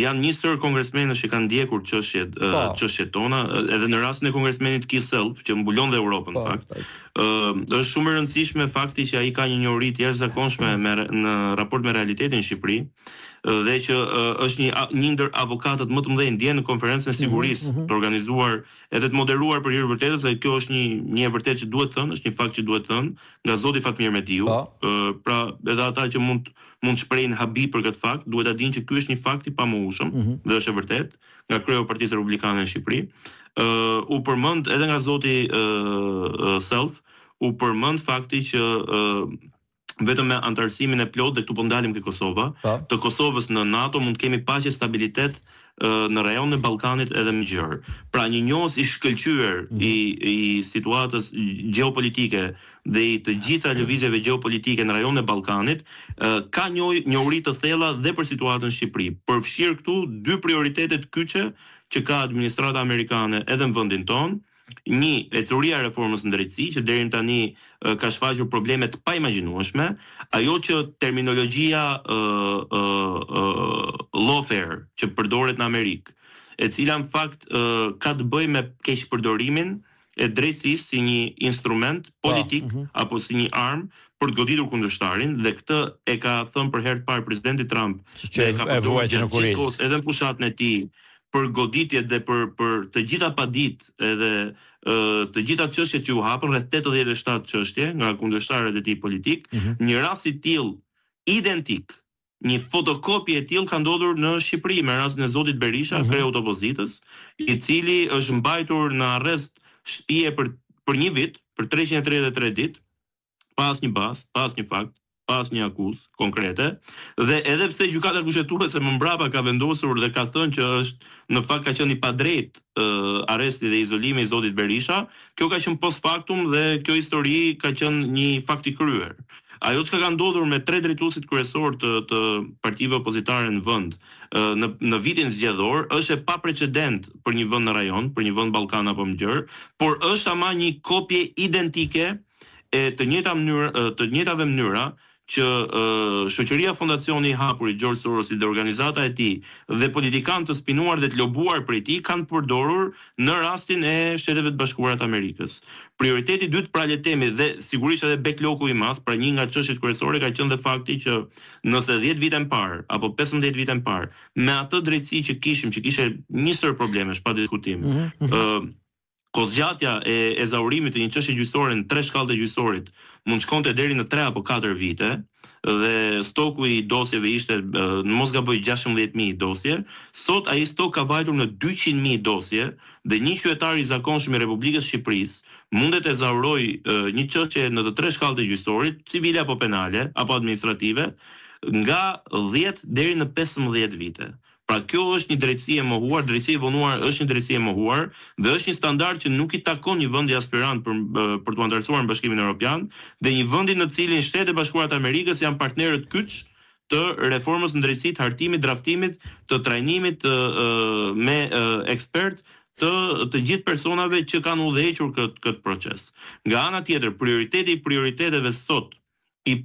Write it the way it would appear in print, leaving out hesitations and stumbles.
janë nisur kongresmenësh që kanë ndjekur çështjet tona, edhe në rastin e kongresmenit Keith Self, që mbulon dhe Europën në fakt. Është shumë e rëndësishme fakti që ai ka një njohuri të jashtëzakonshme në raport me realitetin në Shqipëri, dhe që është një ndër avokatët më të mëdhenj dje në konferencën e sigurisë të organizuar edhe të moderuar për hir të vërtetës, dhe kjo është një e vërtetë që duhet thënë, është një fakt që duhet thënë nga Zoti Fatmir Mediu. Pra edhe ata që mund shprehin habi për këtë fakt, duhet ta dinë që ky është një fakt i pamohshëm, dhe është e vërtetë, nga kreu i Partisë Republikane në Shqipëri. U përmend edhe nga Zoti Self, u përmend fakti që vetëm me antarësimin e plot, dhe këtu po ndalim ke Kosova, të Kosovës në NATO mund kemi paqe, stabilitet në rajonin e Ballkanit edhe më gjerë. Pra një njohës i shkëlqyer i situatës gjeopolitike dhe i të gjitha lëvizjeve gjeopolitike në rajonin e Ballkanit, ka njohuri të thella dhe për situatën në Shqipëri. Përfshir këtu dy prioritetet kyçe që ka administrata amerikane edhe në vendin tonë. Një, ecuria e reformës në drejtësi, që deri tani ka shfaqur probleme të paimagjinueshme, ajo që terminologjia lawfare që përdoret në Amerikë, e cila në fakt ka të bëjë me keqpërdorimin e drejtësisë si një instrument politik apo si një armë për të goditur kundërshtarin, dhe këtë e ka thënë për herë të parë presidenti Trump, që e ka përdorur edhe në fushatën e tij për goditje dhe për të gjitha paditë edhe të gjitha çështjet që u hapën, rreth 87 çështje nga kundërshtarët e tij politik. Një rast i tillë identik, një fotokopje e tillë ka ndodhur në Shqipëri me rastin e Zotit Berisha, kreu të opozitës, i cili është mbajtur në arrest shtëpie për një vit, për 333 ditë, pas një bazë, pas një fakt, pas një akuzë konkrete, dhe edhe pse gjykata kushtetuese më mbrapa ka vendosur dhe ka thënë që është në fakt ka qenë i padrejtë arresti dhe izolimi i Zotit Berisha, kjo ka qenë post factum dhe kjo histori ka qenë një fakt i kryer. Ajo që ka ndodhur me 3 drejtuesit kryesor të partive opozitare në vend në vitin zgjedhor është e paprecedent për një vend në rajon, për një vend Ballkan apo më gjerë, por është ama një kopje identike e të njëjtave mënyra që shoqëria Fondacioni i Hapur i George Sorosit dhe organizata e tij dhe politikanë të spinuar dhe të lobuar për tij kanë përdorur në rastin e Shteteve të Bashkuara të Amerikës. Prioriteti i dytë pra le të themi, dhe sigurisht edhe backlogu i madh, pra një nga çështjet kryesore ka qenë dhe fakti që nëse 10 vite më parë apo 15 vite më parë, me atë drejtësi që kishim, që kishte nisur problemesh pa diskutim, kozgjatja e ezaurimit të një çështje gjyqësore në 3 shkallët e gjyqësorit mund shkonte deri në 3 apo 4 vite, dhe stoku i dosjeve ishte në mos gaboj 16.000 dosje. Sot ai stok ka vajtur në 200.000 dosje, dhe një qytetar i zakonshëm i Republikës Shqipërisë mundet të ezaurojë një çështje në të 3 shkallët e gjyqësorit, civile apo penale apo administrative, nga 10 deri në 15 vite. Pra kjo është një drejtësi e mohuar, drejtësi e vonuar është një drejtësi e mohuar, dhe është një standard që nuk i takon një vendi aspirant për të antarësuar në Bashkimin Evropian, dhe një vendi në cilin Shtetet e Bashkuara të Amerikës janë partnerët kyç të reformës në drejtësi, të hartimit, draftimit, të trajnimit me ekspert të gjithë personave që kanë udhëhequr këtë proces. Nga ana tjetër, prioriteti i prioriteteve sot i